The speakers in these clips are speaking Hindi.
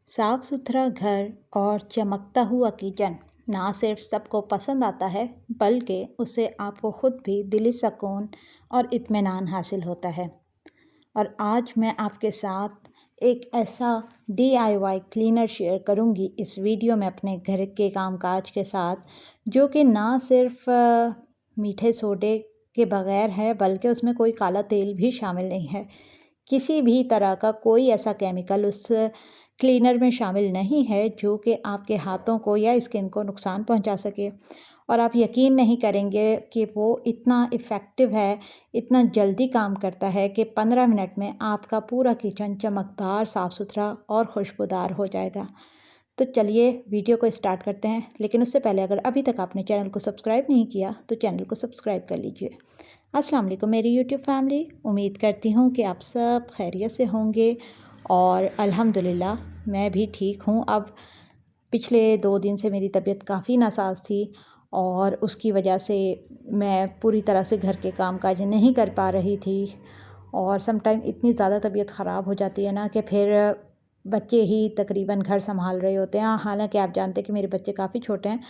साफ सुथरा घर और चमकता हुआ किचन ना सिर्फ सबको पसंद आता है, बल्कि उससे आपको खुद भी दिली सुकून और इत्मीनान हासिल होता है। और आज मैं आपके साथ एक ऐसा DIY क्लीनर शेयर करूंगी इस वीडियो में अपने घर के कामकाज के साथ, जो कि ना सिर्फ मीठे सोडे के बगैर है, बल्कि उसमें कोई काला तेल भी शामिल नहीं है। किसी भी तरह का कोई ऐसा केमिकल उस क्लीनर में शामिल नहीं है जो कि आपके हाथों को या स्किन को नुकसान पहुंचा सके। और आप यकीन नहीं करेंगे कि वो इतना इफ़ेक्टिव है, इतना जल्दी काम करता है कि 15 मिनट में आपका पूरा किचन चमकदार, साफ़ सुथरा और खुशबूदार हो जाएगा। तो चलिए वीडियो को स्टार्ट करते हैं, लेकिन उससे पहले अगर अभी तक आपने चैनल को सब्सक्राइब नहीं किया तो चैनल को सब्सक्राइब कर लीजिए। अस्सलाम वालेकुम मेरी यूट्यूब फैमिली, उम्मीद करती हूँ कि आप सब खैरियत से होंगे और अल्हम्दुलिल्लाह मैं भी ठीक हूँ। अब पिछले 2 दिन से मेरी तबीयत काफ़ी नासाज़ थी और उसकी वजह से मैं पूरी तरह से घर के कामकाज नहीं कर पा रही थी। और सम टाइम इतनी ज़्यादा तबीयत ख़राब हो जाती है ना कि फिर बच्चे ही तकरीबन घर संभाल रहे होते हैं। हालांकि आप जानते हैं कि मेरे बच्चे काफ़ी छोटे हैं,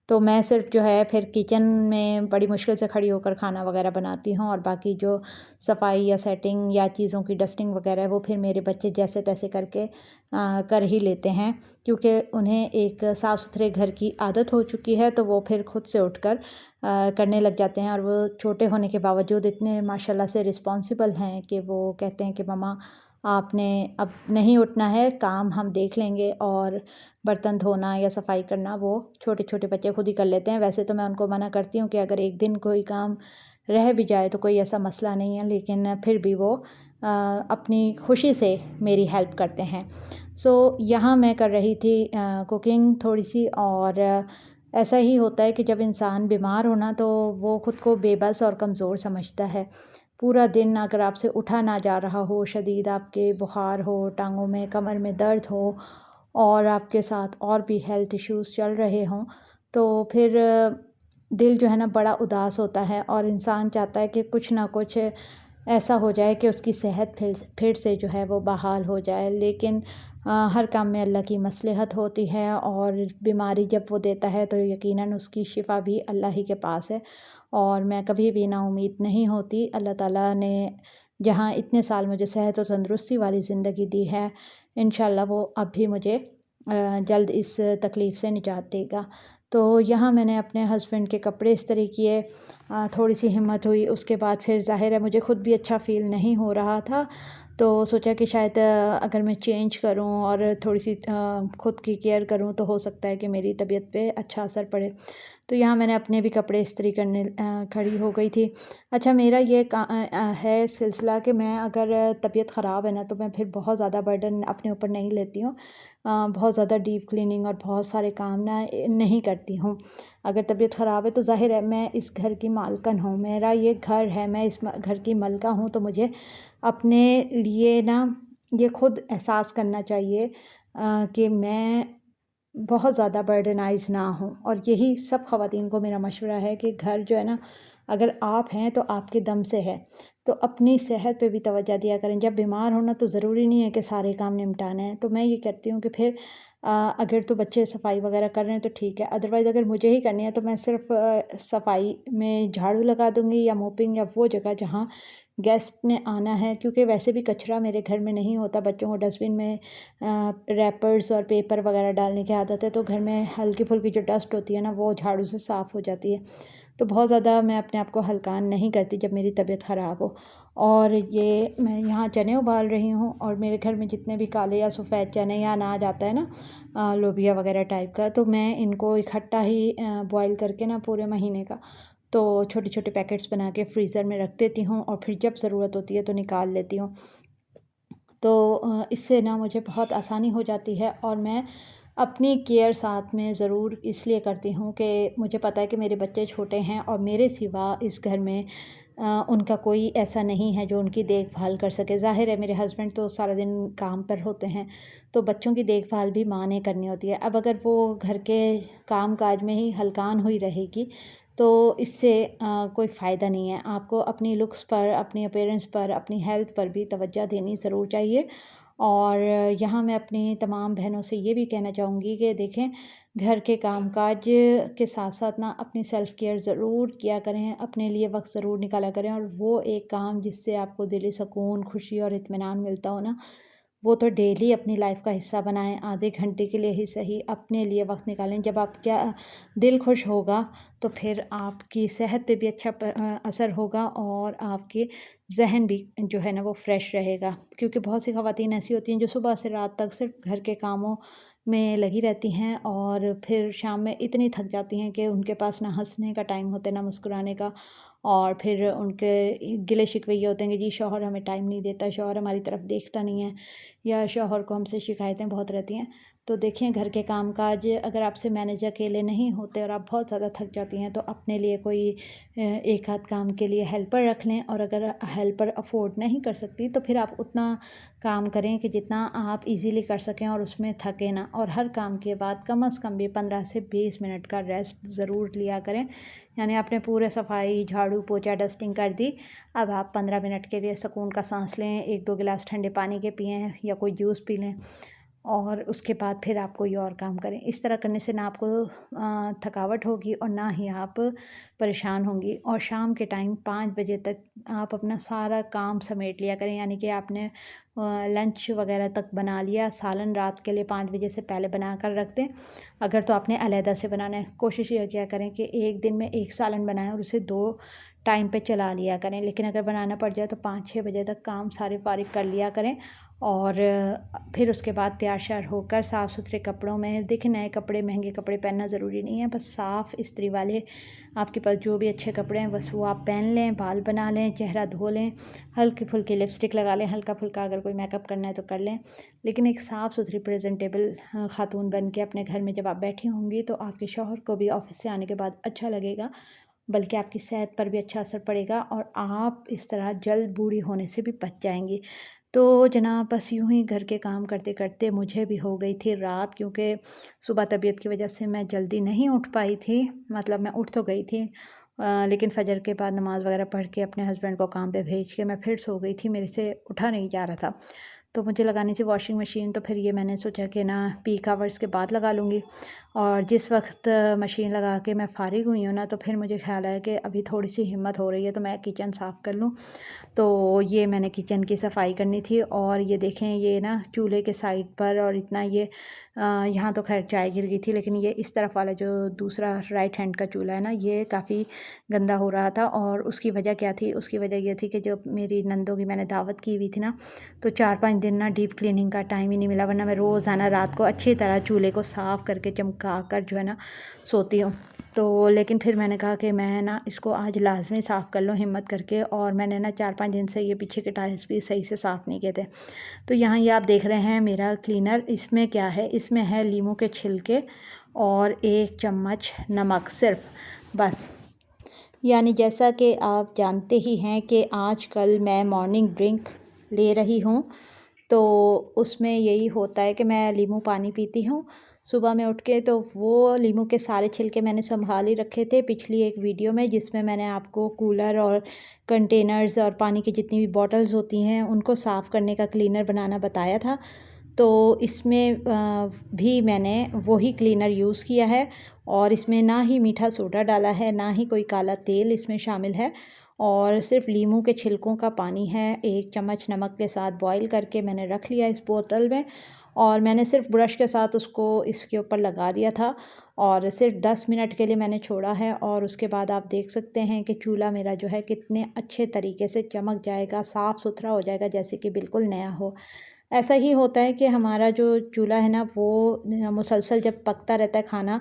तो मैं सिर्फ जो है फिर किचन में बड़ी मुश्किल से खड़ी होकर खाना वगैरह बनाती हूँ, और बाकी जो सफाई या सेटिंग या चीज़ों की डस्टिंग वगैरह है वो फिर मेरे बच्चे जैसे तैसे करके कर ही लेते हैं, क्योंकि उन्हें एक साफ़ सुथरे घर की आदत हो चुकी है। तो वो फिर खुद से उठकर करने लग जाते हैं, और वो छोटे होने के बावजूद इतने माशाल्लाह से रिस्पॉन्सिबल हैं कि वो कहते हैं कि मम्मा आपने अब नहीं उठना है, काम हम देख लेंगे, और बर्तन धोना या सफाई करना वो छोटे छोटे बच्चे खुद ही कर लेते हैं। वैसे तो मैं उनको मना करती हूँ कि अगर एक दिन कोई काम रह भी जाए तो कोई ऐसा मसला नहीं है, लेकिन फिर भी वो अपनी खुशी से मेरी हेल्प करते हैं। यहाँ मैं कर रही थी कुकिंग थोड़ी सी, और ऐसा ही होता है कि जब इंसान बीमार हो ना तो वो ख़ुद को बेबस और कमज़ोर समझता है। पूरा दिन अगर आपसे उठा ना जा रहा हो, शदीद आपके बुखार हो, टांगों में कमर में दर्द हो, और आपके साथ और भी हेल्थ इश्यूज़ चल रहे हों, तो फिर दिल जो है ना बड़ा उदास होता है, और इंसान चाहता है कि कुछ ना कुछ ऐसा हो जाए कि उसकी सेहत फिर से जो है वो बहाल हो जाए। लेकिन हर काम में अल्लाह की मसलहत होती है, और बीमारी जब वो देता है तो यकीनन उसकी शिफ़ा भी अल्लाह ही के पास है। और मैं कभी भी नाउम्मीद नहीं होती। अल्लाह ताला ने जहाँ इतने साल मुझे सेहत और तंदुरुस्ती वाली ज़िंदगी दी है, इंशाल्लाह वो अब भी मुझे जल्द इस तकलीफ़ से निजात देगा। तो यहाँ मैंने अपने हस्बैंड के कपड़े इस्त्री किए, थोड़ी सी हिम्मत हुई। उसके बाद फिर ज़ाहिर है मुझे ख़ुद भी अच्छा फ़ील नहीं हो रहा था, तो सोचा कि शायद अगर मैं चेंज करूं और थोड़ी सी ख़ुद की केयर करूं तो हो सकता है कि मेरी तबीयत पे अच्छा असर पड़े। तो यहाँ मैंने अपने भी कपड़े इस्त्री करने खड़ी हो गई थी। अच्छा, मेरा ये है सिलसिला कि मैं अगर तबीयत ख़राब है ना तो मैं फिर बहुत ज़्यादा बर्डन अपने ऊपर नहीं लेती हूँ। बहुत ज़्यादा डीप क्लीनिंग और बहुत सारे काम ना नहीं करती हूँ। अगर तबीयत ख़राब है तो ज़ाहिर है मैं इस घर की मालकिन हूँ, मेरा ये घर है, मैं इस घर की मलका हूँ, तो मुझे अपने लिए ना ये खुद एहसास करना चाहिए कि मैं बहुत ज़्यादा बर्डनाइज़ ना हूँ। और यही सब ख़वातीन को मेरा मशवरा है कि घर जो है ना, अगर आप हैं तो आपके दम से है, तो अपनी सेहत पे भी तवज्जो दिया करें। जब बीमार हो ना तो ज़रूरी नहीं है कि सारे काम निपटाने हैं। तो मैं ये करती हूँ कि फिर अगर तो बच्चे सफाई वगैरह कर रहे हैं तो ठीक है, अदरवाइज़ अगर मुझे ही करनी है तो मैं सिर्फ सफाई में झाड़ू लगा दूँगी या मोपिंग, या वो जगह जहाँ गेस्ट ने आना है, क्योंकि वैसे भी कचरा मेरे घर में नहीं होता। बच्चों को डस्टबिन में रैपर्स और पेपर वगैरह डालने की आदत है, तो घर में हल्की फुल्की जो डस्ट होती है ना वो झाड़ू से साफ़ हो जाती है। तो बहुत ज़्यादा मैं अपने आप को हल्कान नहीं करती जब मेरी तबीयत ख़राब हो। और ये मैं यहाँ चने उबाल रही हूँ, और मेरे घर में जितने भी काले या सफ़ेद चने या अनाज आता है ना, लोबिया वगैरह टाइप का, तो मैं इनको इकट्ठा ही बॉयल करके ना पूरे महीने का तो छोटे छोटे पैकेट्स बना के फ्रीज़र में रख देती हूँ, और फिर जब ज़रूरत होती है तो निकाल लेती हूँ। तो इससे ना मुझे बहुत आसानी हो जाती है, और मैं अपनी केयर साथ में ज़रूर इसलिए करती हूँ कि मुझे पता है कि मेरे बच्चे छोटे हैं, और मेरे सिवा इस घर में उनका कोई ऐसा नहीं है जो उनकी देखभाल कर सके। ज़ाहिर है मेरे हस्बैंड तो सारा दिन काम पर होते हैं, तो बच्चों की देखभाल भी माँ ने करनी होती है। अब अगर वो घर के काम काज में ही हलकान हुई रहेगी तो इससे कोई फ़ायदा नहीं है। आपको अपनी लुक्स पर, अपनी अपीयरेंस पर, अपनी हेल्थ पर भी तवज्जो देनी ज़रूर चाहिए। और यहाँ मैं अपनी तमाम बहनों से ये भी कहना चाहूँगी कि देखें, घर के कामकाज के साथ साथ ना अपनी सेल्फ़ केयर ज़रूर किया करें, अपने लिए वक़्त ज़रूर निकाला करें, और वो एक काम जिससे आपको दिली सुकून, खुशी और इत्मीनान मिलता हो ना, वो तो डेली अपनी लाइफ का हिस्सा बनाएं। आधे घंटे के लिए ही सही अपने लिए वक्त निकालें। जब आपका दिल खुश होगा तो फिर आपकी सेहत पे भी अच्छा असर होगा, और आपके जहन भी जो है ना वो फ्रेश रहेगा। क्योंकि बहुत सी ख़वातीन ऐसी होती हैं जो सुबह से रात तक सिर्फ घर के कामों में लगी रहती हैं, और फिर शाम में इतनी थक जाती हैं कि उनके पास ना हंसने का टाइम होता है ना मुस्कुराने का। और फिर उनके गिले शिकवे ये होते हैं कि जी शौहर हमें टाइम नहीं देता, शौहर हमारी तरफ देखता नहीं है, या शौहर को हमसे शिकायतें बहुत रहती हैं। तो देखिए, घर के कामकाज अगर आपसे मैनेज अकेले नहीं होते और आप बहुत ज़्यादा थक जाती हैं तो अपने लिए कोई एक आध काम के लिए हेल्पर रख लें। और अगर हेल्पर अफोर्ड नहीं कर सकती तो फिर आप उतना काम करें कि जितना आप इजीली कर सकें और उसमें थके ना। और हर काम के बाद कम से कम भी 15 से 20 मिनट का रेस्ट ज़रूर लिया करें। यानी आपने पूरे सफाई, झाड़ू पोछा, डस्टिंग कर दी, अब आप 15 मिनट के लिए सुकून का सांस लें, 1-2 गिलास ठंडे पानी के पिएँ या कोई जूस पी लें, और उसके बाद फिर आप कोई और काम करें। इस तरह करने से ना आपको थकावट होगी और ना ही आप परेशान होंगी। और शाम के टाइम 5 बजे तक आप अपना सारा काम समेट लिया करें। यानी कि आपने लंच वगैरह तक बना लिया, सालन रात के लिए 5 बजे से पहले बना कर रख दें। अगर तो आपने अलहदा से बनाना है, कोशिश ये किया करें कि एक दिन में 1 सालन बनाएं और उसे 2 टाइम पे चला लिया करें। लेकिन अगर बनाना पड़ जाए तो 5-6 बजे तक काम सारे फारिग कर लिया करें। और फिर उसके बाद तैयार श्यार होकर साफ़ सुथरे कपड़ों में, देखिए नए कपड़े, महंगे कपड़े पहनना ज़रूरी नहीं है, बस साफ़ इस्त्री वाले आपके पास जो भी अच्छे कपड़े हैं बस वो आप पहन लें, बाल बना लें, चेहरा धो लें, हल्की फुल्की लिपस्टिक लगा लें, हल्का फुल्का अगर कोई मेकअप करना है तो कर लें। लेकिन एक साफ़ सुथरी प्रेजेंटेबल खातून बन के अपने घर में जब आप बैठी होंगी तो आपके शौहर को भी ऑफिस से आने के बाद अच्छा लगेगा, बल्कि आपकी सेहत पर भी अच्छा असर पड़ेगा, और आप इस तरह जल्द बूढ़ी होने से भी बच जाएंगी। तो जनाब, बस यूँ ही घर के काम करते करते मुझे भी हो गई थी रात, क्योंकि सुबह तबीयत की वजह से मैं जल्दी नहीं उठ पाई थी। मतलब मैं उठ तो गई थी, लेकिन फ़जर के बाद नमाज़ वगैरह पढ़ के अपने हस्बैंड को काम पे भेज के मैं फिर सो गई थी। मेरे से उठा नहीं जा रहा था। तो मुझे लगानी थी वॉशिंग मशीन, तो फिर ये मैंने सोचा कि ना पीक आवर्स के बाद लगा लूँगी। और जिस वक्त मशीन लगा के मैं फ़ारिग हुई हूँ ना, तो फिर मुझे ख़्याल आया कि अभी थोड़ी सी हिम्मत हो रही है तो मैं किचन साफ़ कर लूँ। तो ये मैंने किचन की सफाई करनी थी। और ये देखें, ये ना चूल्हे के साइड पर, और इतना ये यहाँ तो खैर चाय गिर गई थी, लेकिन ये इस तरफ वाला जो दूसरा राइट हैंड का चूल्हा है ना, ये काफ़ी गंदा हो रहा था। और उसकी वजह क्या थी? उसकी वजह ये थी कि जब मेरी नंदों की मैंने दावत की हुई थी ना, तो 4-5 दिन ना डीप क्लीनिंग का टाइम ही नहीं मिला, वरना मैं रोज़ाना रात को अच्छी तरह चूल्हे को साफ़ करके चमका कर जो है ना सोती हूँ। तो लेकिन फिर मैंने कहा कि मैं ना इसको आज लाज़मी साफ़ कर लूँ हिम्मत करके। और मैंने ना 4-5 दिन से ये पीछे के टाइल्स भी सही से साफ़ नहीं किए थे। तो यहाँ ये आप देख रहे हैं मेरा क्लीनर। इसमें क्या है? इसमें है लीमू के छिलके और 1 चम्मच नमक सिर्फ, बस। यानी जैसा कि आप जानते ही हैं कि आजकल मैं मॉर्निंग ड्रिंक ले रही हूँ, तो उसमें यही होता है कि मैं लीमू पानी पीती हूँ सुबह में उठ के। तो वो लीमू के सारे छिलके मैंने संभाल ही रखे थे पिछली एक वीडियो में, जिसमें मैंने आपको कूलर और कंटेनर्स और पानी की जितनी भी बॉटल्स होती हैं उनको साफ़ करने का क्लीनर बनाना बताया था। तो इसमें भी मैंने वही क्लीनर यूज़ किया है, और इसमें ना ही मीठा सोडा डाला है, ना ही कोई काला तेल इसमें शामिल है, और सिर्फ लीमू के छिलकों का पानी है। 1 चम्मच नमक के साथ बॉईल करके मैंने रख लिया इस बोतल में, और मैंने सिर्फ ब्रश के साथ उसको इसके ऊपर लगा दिया था, और सिर्फ 10 मिनट के लिए मैंने छोड़ा है। और उसके बाद आप देख सकते हैं कि चूल्हा मेरा जो है कितने अच्छे तरीके से चमक जाएगा, साफ़ सुथरा हो जाएगा, जैसे कि बिल्कुल नया हो। ऐसा ही होता है कि हमारा जो चूल्हा है ना, वो मुसलसल जब पकता रहता है खाना,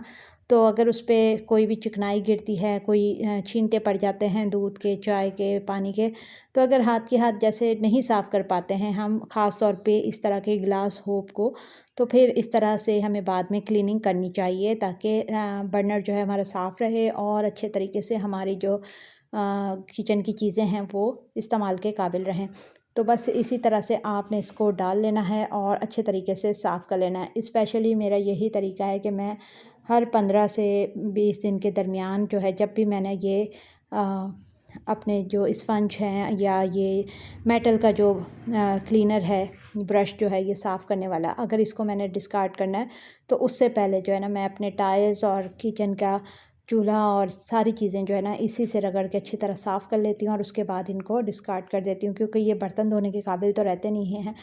तो अगर उस पे कोई भी चिकनाई गिरती है, कोई छींटे पड़ जाते हैं दूध के, चाय के, पानी के, तो अगर हाथ के हाथ जैसे नहीं साफ़ कर पाते हैं हम, ख़ास तौर पे इस तरह के गिलास होप को, तो फिर इस तरह से हमें बाद में क्लीनिंग करनी चाहिए, ताकि बर्नर जो है हमारा साफ़ रहे और अच्छे तरीके से हमारी जो किचन की चीज़ें हैं वो इस्तेमाल के काबिल रहें। तो बस इसी तरह से आपने इसको डाल लेना है और अच्छे तरीके से साफ़ कर लेना है। स्पेशली मेरा यही तरीका है कि मैं हर 15 से 20 दिन के दरमियान जो है, जब भी मैंने ये अपने जो स्पंज हैं या ये मेटल का जो क्लीनर है, ब्रश जो है ये साफ़ करने वाला, अगर इसको मैंने डिस्कार्ड करना है तो उससे पहले जो है ना मैं अपने टाइल्स और किचन का चूल्हा और सारी चीज़ें जो है ना इसी से रगड़ के अच्छी तरह साफ़ कर लेती हूँ और उसके बाद इनको डिस्कार्ड कर देती हूँ, क्योंकि ये बर्तन धोने के काबिल तो रहते नहीं हैं।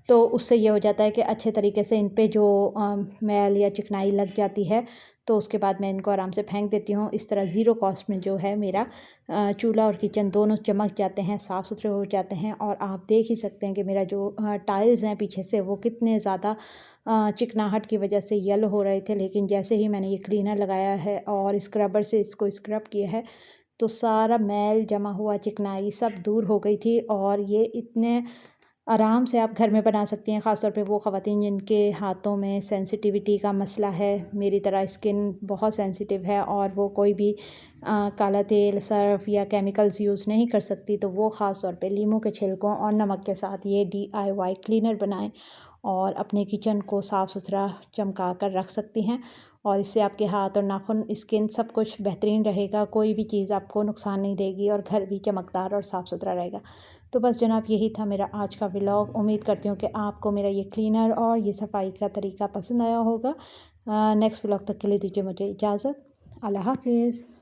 तो उससे ये हो जाता है कि अच्छे तरीके से इन पे जो मैल या चिकनाई लग जाती है, तो उसके बाद मैं इनको आराम से फेंक देती हूँ। इस तरह ज़ीरो कॉस्ट में जो है मेरा चूल्हा और किचन दोनों चमक जाते हैं, साफ़ सुथरे हो जाते हैं। और आप देख ही सकते हैं कि मेरा जो टाइल्स हैं पीछे से वो कितने ज़्यादा चिकनाहट की वजह से येलो हो रहे थे, लेकिन जैसे ही मैंने ये क्लीनर लगाया है और स्क्रबर से इसको स्क्रब किया है तो सारा मैल जमा हुआ चिकनाई सब दूर हो गई थी। और ये इतने आराम से आप घर में बना सकती हैं, ख़ास तौर पे वो ख़वातीन जिनके हाथों में सेंसिटिविटी का मसला है, मेरी तरह स्किन बहुत सेंसिटिव है और वो कोई भी काला तेल, सर्फ़ या केमिकल्स यूज़ नहीं कर सकती, तो वो ख़ास तौर पे लीमू के छिलकों और नमक के साथ ये DIY क्लीनर बनाएं और अपने किचन को साफ़ सुथरा चमका कर रख सकती हैं। और इससे आपके हाथ और नाखून, स्किन सब कुछ बेहतरीन रहेगा, कोई भी चीज़ आपको नुकसान नहीं देगी और घर भी चमकदार और साफ़ सुथरा रहेगा। तो बस जनाब यही था मेरा आज का व्लॉग। उम्मीद करती हूँ कि आपको मेरा ये क्लीनर और ये सफाई का तरीका पसंद आया होगा। नेक्स्ट व्लॉग तक के लिए दीजिए मुझे इजाज़त। अल्लाह हाफ़िज़।